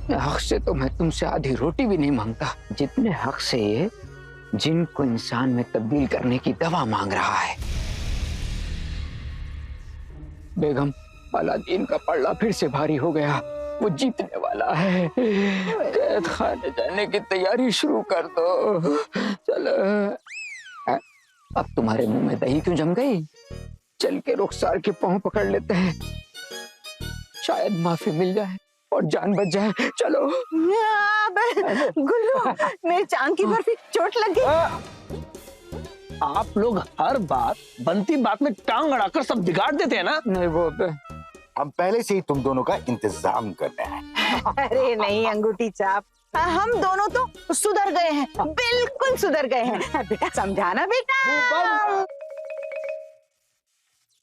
हक से तो मैं तुमसे आधी रोटी भी नहीं मांगता, जितने हक से ये जिनको इंसान में तब्दील करने की दवा मांग रहा है। बेगम, अलादीन का पल्ला फिर से भारी हो गया। वो जीतने वाला है। कैद खाने जाने की तैयारी शुरू कर दो। चलो। अब तुम्हारे मुंह में दही क्यों जम गई? चल के रुखसार के पांव पकड़ लेते हैं, शायद माफी मिल जाए और जान बच जाए। चलो। गुल्लू, मेरी चांद की बर्फी चोट लग गई। आप लोग हर बात बनती बात में टांग अड़ाकर सब बिगाड़ देते हैं ना। नहीं, वो हम पहले से ही तुम दोनों का इंतजाम कर रहे हैं। अरे नहीं अंगूठी छाप, हम दोनों तो सुधर गए हैं, बिल्कुल सुधर गए हैं। बेटा समझाना बेटा,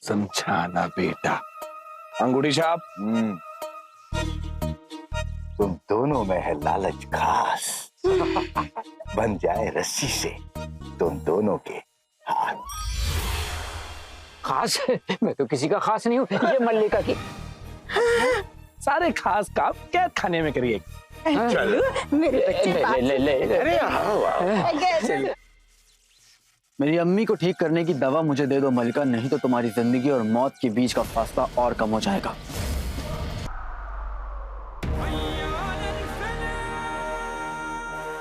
समझाना बेटा। अंगूठी छाप, तुम दोनों में है लालच खास। बन जाए रस्सी से तुम दोनों के हाथ। खास? मैं तो किसी का खास नहीं हूँ, ये मल्लिका की। सारे खास काम कैद खाने में करिए। मेरे बच्चे ले। मेरी अम्मी को ठीक करने की दवा मुझे दे दो मलिका, नहीं तो तुम्हारी जिंदगी और मौत के बीच का फासला और कम हो जाएगा।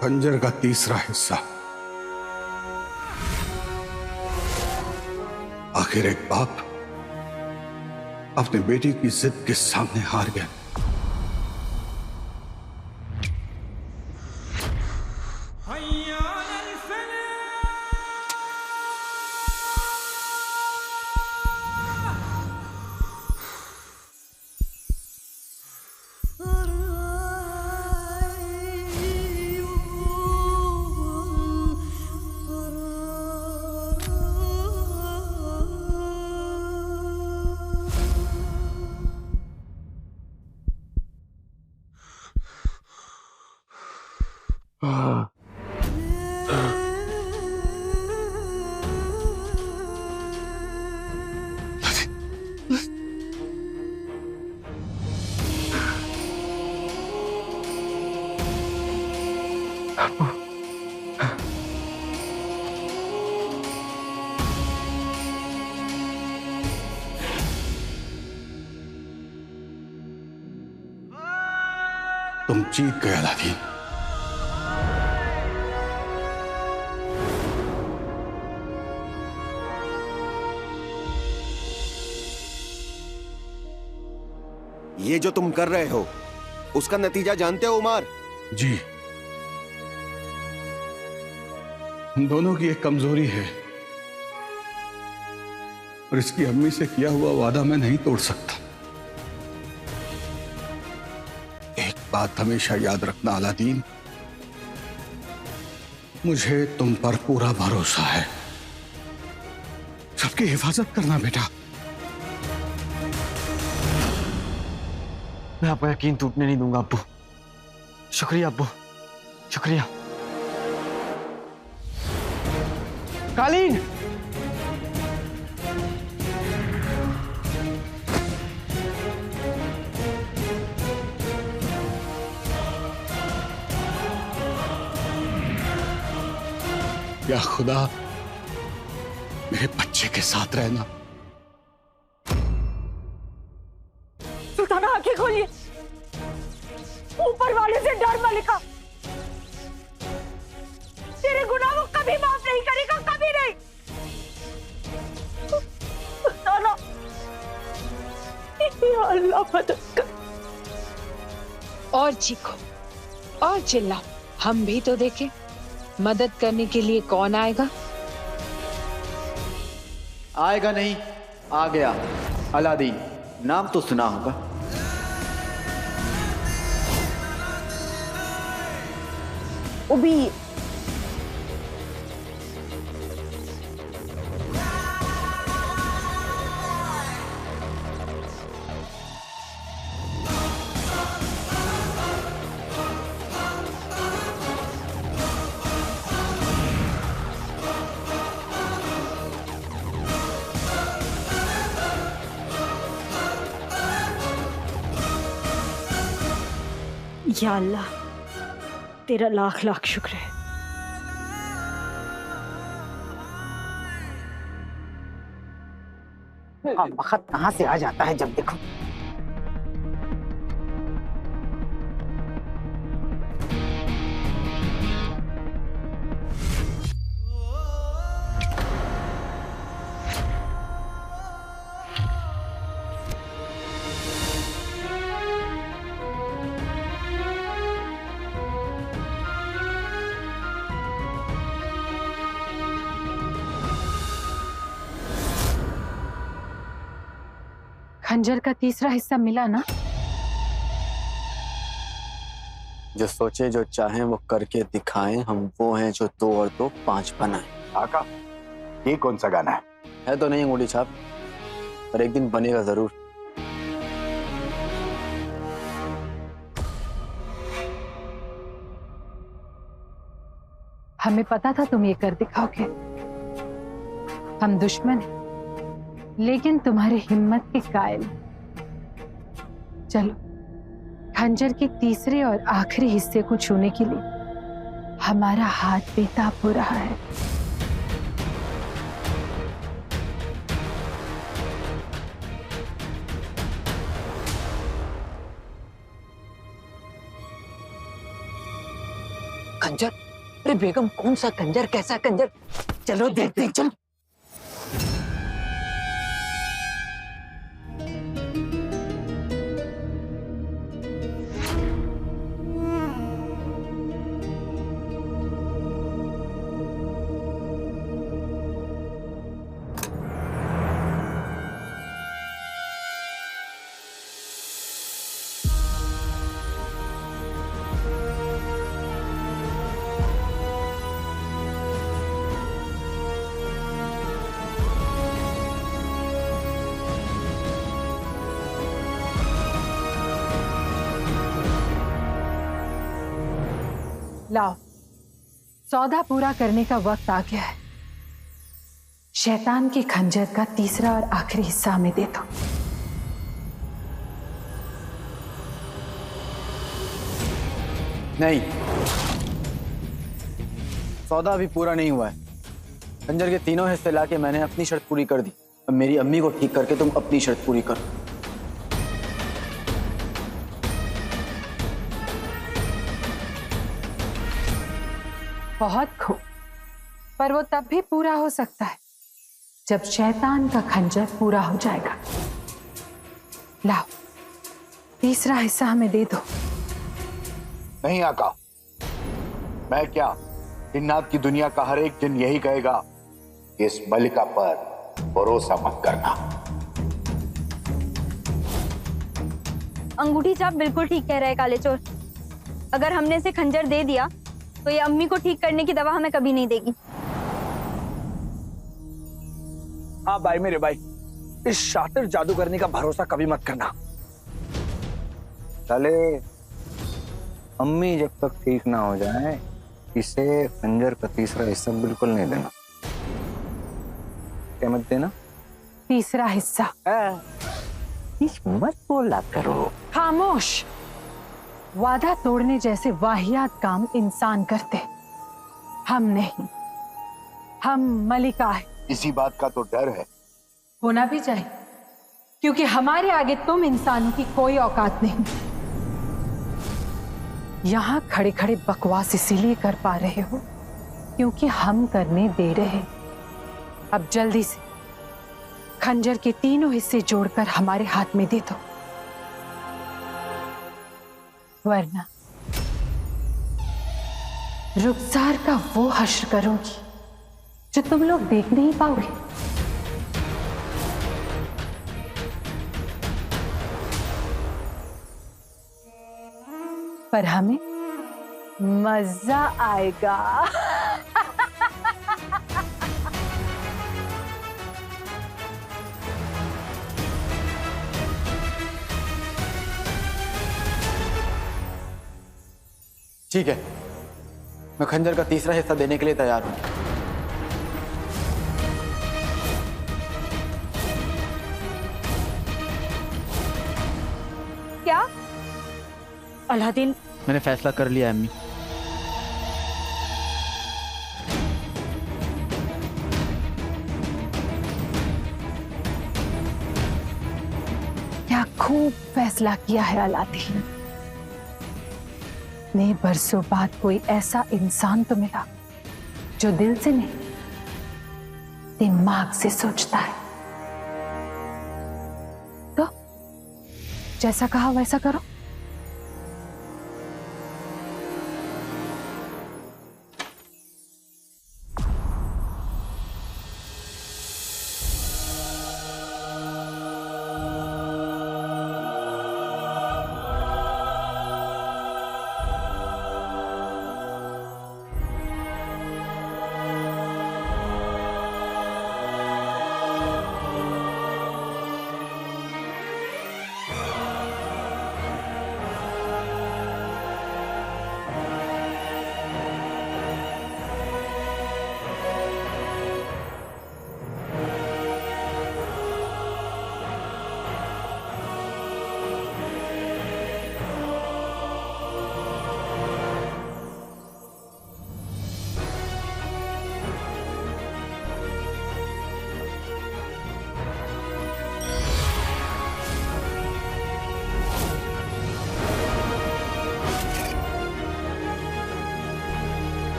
खंजर का तीसरा हिस्सा। आखिर एक बाप अपने बेटी की जिद के सामने हार गया। तुम जीत गए अलादीन। ये जो तुम कर रहे हो उसका नतीजा जानते हो उमर? जी, हम दोनों की एक कमजोरी है और इसकी अम्मी से किया हुआ वादा मैं नहीं तोड़ सकता। एक बात हमेशा याद रखना अलादीन, मुझे तुम पर पूरा भरोसा है। सबकी हिफाजत करना बेटा। मैं आपका यकीन टूटने नहीं दूंगा अब्बू। शुक्रिया अब्बू, शुक्रिया। कालीन, या खुदा मेरे बच्चे के साथ रहना। सुल्ताना आंखें खोलिए, ऊपर वाले से डर मलिका, तेरे गुनाह वो कभी माफ नहीं करेगा, कभी नहीं। सुल्ताना, या अल्लाह मदद कर। और चीखो और चिल्लाओ, हम भी तो देखें मदद करने के लिए कौन आएगा। आएगा नहीं, आ गया। अलादीन नाम तो सुना होगा। उबी या अल्लाह, तेरा लाख लाख शुक्र है। वक्त कहाँ से आ जाता है जब देखो। खंजर का तीसरा हिस्सा मिला ना? जो सोचे जो चाहें वो करके दिखाएं, हम वो हैं जो 2 और 2 5 बनाएं। आका, ये कौन सा गाना है तो नहीं अंगूठी छाप, पर एक दिन बनेगा जरूर। हमें पता था तुम ये कर दिखाओगे। हम दुश्मन हैं, लेकिन तुम्हारी हिम्मत के कायल। चलो, खंजर के तीसरे और आखिरी हिस्से को छूने के लिए हमारा हाथ बेताब हो रहा है। खंजर? अरे बेगम, कौन सा खंजर, कैसा खंजर? चलो देखते हैं, चलो। लाओ, सौदा पूरा करने का वक्त आ गया है। शैतान के खंजर का तीसरा और आखिरी हिस्सा हमें दे दो। नहीं, सौदा अभी पूरा नहीं हुआ है। खंजर के तीनों हिस्से लाके मैंने अपनी शर्त पूरी कर दी। अब मेरी अम्मी को ठीक करके तुम अपनी शर्त पूरी करो। बहुत खूब, पर वो तब भी पूरा हो सकता है जब शैतान का खंजर पूरा हो जाएगा। लाओ, तीसरा हिस्सा हमें दे दो। नहीं आका, मैं क्या, जिन्नात की दुनिया का हर एक जिन यही कहेगा, इस मलिका पर भरोसा मत करना। अंगूठी छाप बिल्कुल ठीक कह रहे हैं काले चोर। अगर हमने इसे खंजर दे दिया तो ये अम्मी को ठीक करने की दवा हमें कभी नहीं देगी। हाँ भाई, मेरे भाई, इस शातिर जादूगरनी का भरोसा कभी मत करना। चले, अम्मी जब तक ठीक ना हो जाए, इसे खंजर का तीसरा हिस्सा बिल्कुल नहीं देना। क्या मत देना? तीसरा हिस्सा। मत बोला करो। खामोश। वादा तोड़ने जैसे वाहियात काम इंसान करते, हम नहीं। हम मलिका है। इसी बात का तो डर है। होना भी चाहिए, क्योंकि हमारे आगे तुम इंसानों की कोई औकात नहीं। यहां खड़े खड़े बकवास इसीलिए कर पा रहे हो क्योंकि हम करने दे रहे। अब जल्दी से खंजर के तीनों हिस्से जोड़कर हमारे हाथ में दे दो, वरना रुखसार का वो हश्र करूंगी जो तुम लोग देख नहीं पाओगे। पर हमें मजा आएगा। ठीक है, मैं खंजर का तीसरा हिस्सा देने के लिए तैयार हूं। क्या? अलादीन मैंने फैसला कर लिया है अम्मी। क्या खूब फैसला किया है अलादीन ने। बरसों बाद कोई ऐसा इंसान तो मिला जो दिल से नहीं दिमाग से सोचता है। तो जैसा कहा वैसा करो।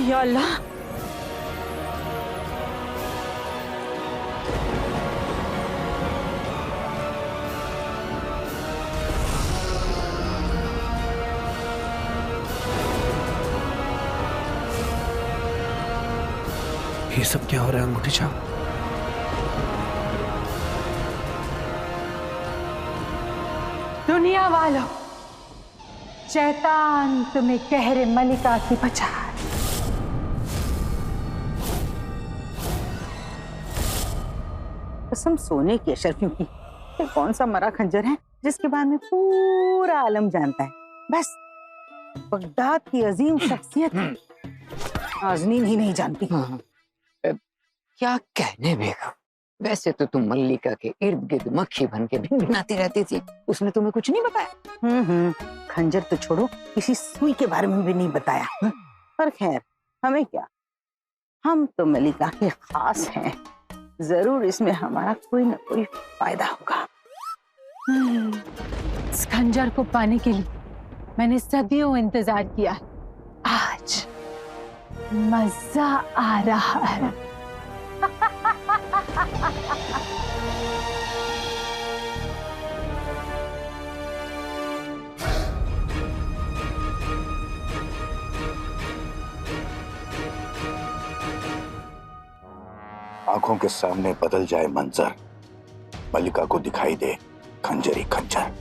या अल्लाह, ये सब क्या हो रहा है अंगूठी छाप? दुनिया वालों, शैतान तुम्हें कहरे मलिका की बचा। कसम सोने की अशरफियों की, ये कौन सा मरा खंजर है जिसके बारे में पूरा आलम जानता है। बस बगदाद की अजीम शख्सियत नाज़नीन ही नहीं जानती। क्या कहने बेगम, वैसे तो तुम मल्लिका के इर्द गिर्द मक्खी बन के भिनभिनाती रहती थी, उसने तुम्हें कुछ नहीं बताया? खंजर तो छोड़ो, किसी सुई के बारे में भी नहीं बताया। पर खैर, हमें क्या, हम तो मल्लिका के खास हैं, जरूर इसमें हमारा कोई ना कोई फायदा होगा। इस खंजर को पाने के लिए मैंने सदियों इंतजार किया है। आज मजा आ रहा है। आंखों के सामने बदल जाए मंजर, मल्लिका को दिखाई दे खंजर ही खंजर।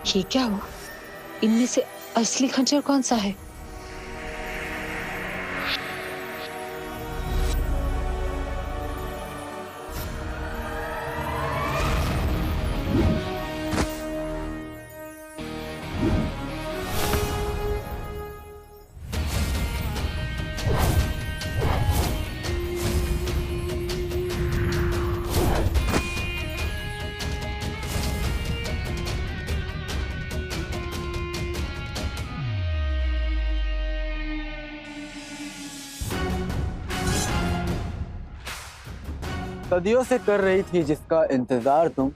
ये क्या हुआ? इनमें से असली खंजर कौन सा है? सदियों से कर रही थी जिसका इंतजार तुम,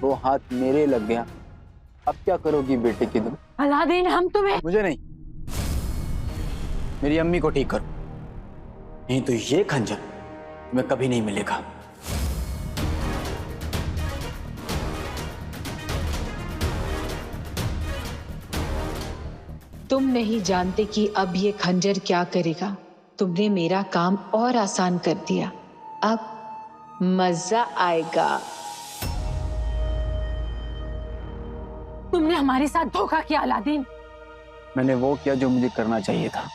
वो हाथ मेरे लग गया। अब क्या करोगी बेटे की तुम? अलादीन, हम तुम्हें मुझे नहीं, मेरी अम्मी को ठीक करो। नहीं तो ये खंजर तुम्हें कभी नहीं मिलेगा। तुम नहीं जानते कि अब ये खंजर क्या करेगा। तुमने मेरा काम और आसान कर दिया, अब मजा आएगा। तुमने हमारे साथ धोखा किया अलादीन। मैंने वो किया जो मुझे करना चाहिए था।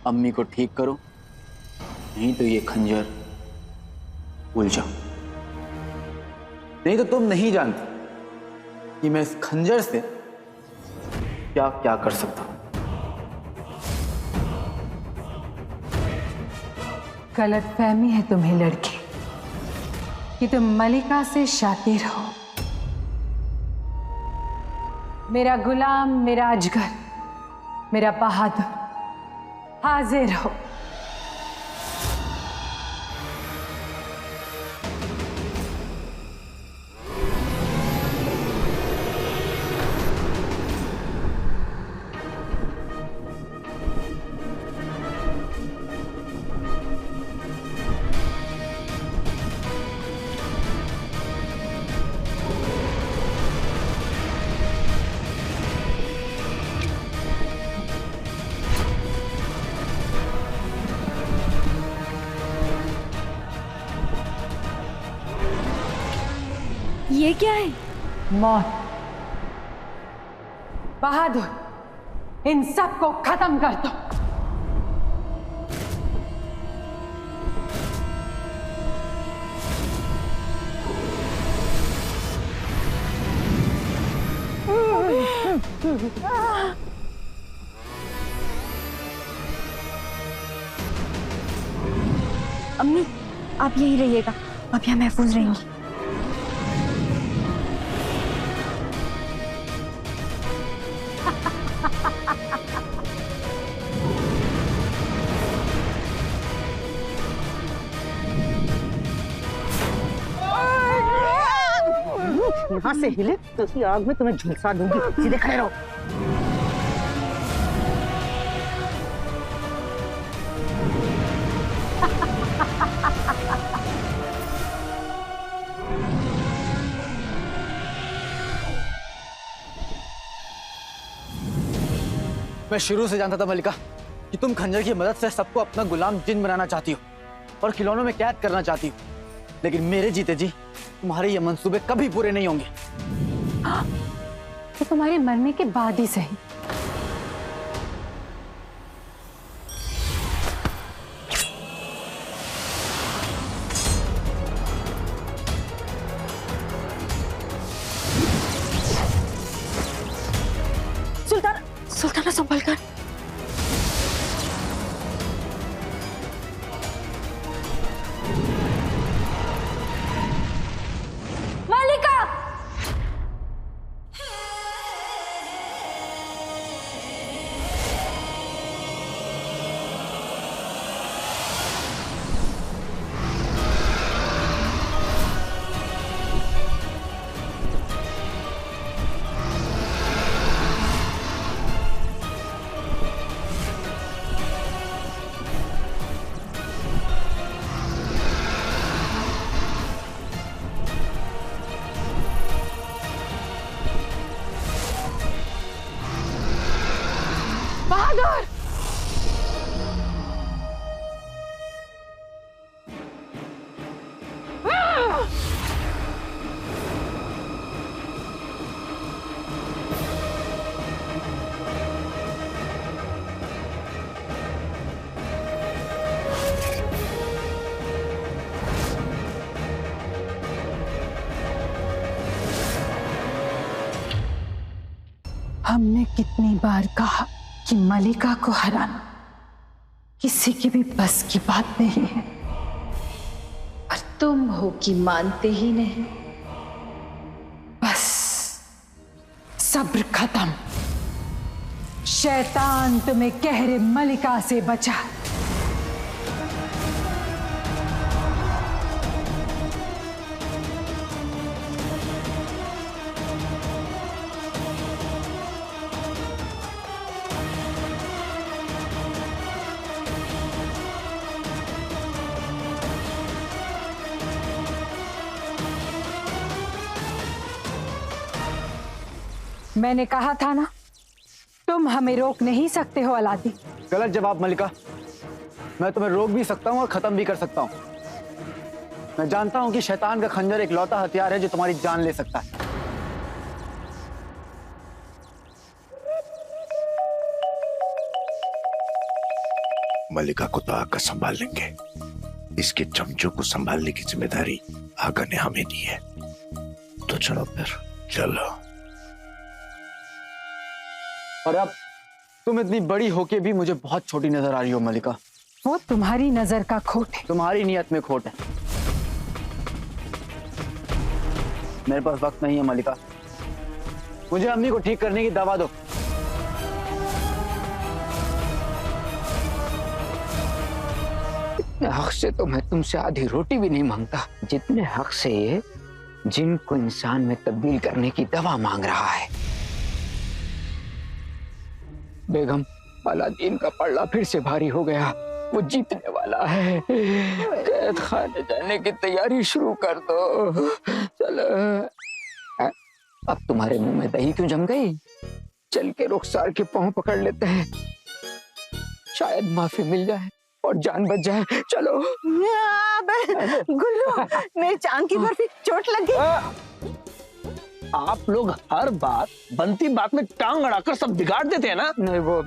अम्मी को ठीक करो, नहीं तो ये खंजर भूल जाओ। नहीं तो तुम नहीं जानते कि मैं इस खंजर से क्या क्या कर सकता हूं। गलतफहमी है तुम्हें लड़के कि तुम मलिका से शातिर हो। मेरा गुलाम, मेरा अजगर, मेरा बहादुर हाजिर हो। ये क्या है? मौत। बहादुर, इन सबको खत्म कर दो। अम्मी, आप यहीं रहिएगा, आप यहाँ महफूज रहेंगी। यहाँ से हिले तो उसकी आग में तुम्हें झुलसा दूंगी। सीधे खड़े रहो। मैं शुरू से जानता था मलिका कि तुम खंजर की मदद से सबको अपना गुलाम जिन बनाना चाहती हो और खिलौनों में कैद करना चाहती हो, लेकिन मेरे जीते जी तुम्हारे ये मंसूबे कभी पूरे नहीं होंगे। तो तुम्हारे मरने के बाद ही सही। सुल्ताना संभल कर। मालिका! बहादुर! हमने कितनी बार कहा कि मलिका को हराना किसी की भी बस की बात नहीं है, और तुम हो कि मानते ही नहीं। बस सब्र खत्म। शैतान तुम्हें कहरे मलिका से बचा। मैंने कहा था ना, तुम हमें रोक नहीं सकते हो अलादीन। गलत जवाब मलिका। मैं तुम्हें रोक भी सकता हूँ और खत्म भी कर सकता हूँ। मैं जानता हूँ कि शैतान का खंजर एक लौता हथियार है जो तुम्हारी जान ले सकता है। मलिका को तो आका संभाल लेंगे, इसके चमचों को संभालने की जिम्मेदारी आका ने हमें दी है। तो चलो फिर, चलो। और अब तुम इतनी बड़ी होके भी मुझे बहुत छोटी नजर आ रही हो मलिका। वो तुम्हारी नजर का खोट है। तुम्हारी नियत में खोट है। मेरे पास वक्त नहीं है मलिका, मुझे अम्मी को ठीक करने की दवा दो। हक से तो मैं तुमसे आधी रोटी भी नहीं मांगता, जितने हक से ये जिन को इंसान में तब्दील करने की दवा मांग रहा है। बेगम, अलादीन का पल्ला फिर से भारी हो गया। वो जीतने वाला है। कैद खाने जाने की तैयारी शुरू कर दो। चलो। अब तुम्हारे मुंह में दही क्यों जम गई? चल के रुखसार के पांव पकड़ लेते हैं, शायद माफी मिल जाए और जान बच जाए। चलो। गुल्लू, मेरी चांद की बर्फी चोट लग गई। आप लोग हर बात बनती बात में टांग अड़ाकर सब बिगाड़ देते हैं ना। नहीं, वो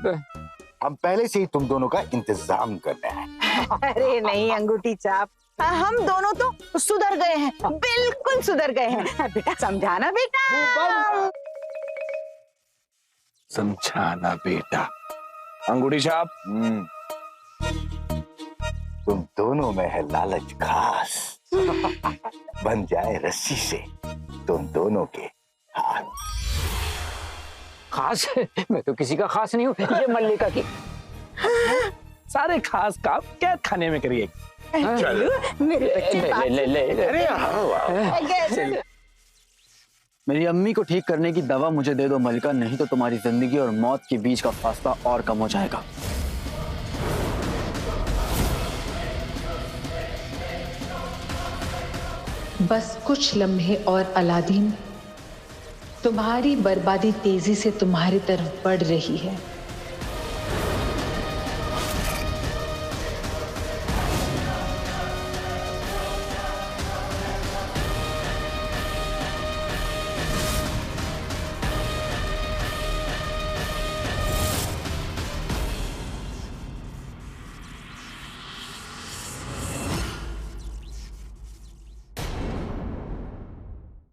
हम पहले से ही तुम दोनों का इंतजाम कर रहे हैं। अरे नहीं अंगूठी छाप, हम दोनों तो सुधर गए हैं, बिल्कुल सुधर गए हैं। बेटा समझाना बेटा। समझाना बेटा। अंगूठी छाप, तुम दोनों में है लालच खास। बन जाए रस्सी से तुम दोनों के हाथ। खास है? मैं तो किसी का खास नहीं हूँ, ये मल्लिका की। सारे खास काम कैद खाने में करिए। चलो मेरे बच्चे ले। मेरी अम्मी को ठीक करने की दवा मुझे दे दो मलिका, नहीं तो तुम्हारी जिंदगी और मौत के बीच का फासला और कम हो जाएगा। बस कुछ लम्हे और अलादीन, तुम्हारी बर्बादी तेजी से तुम्हारी तरफ बढ़ रही है।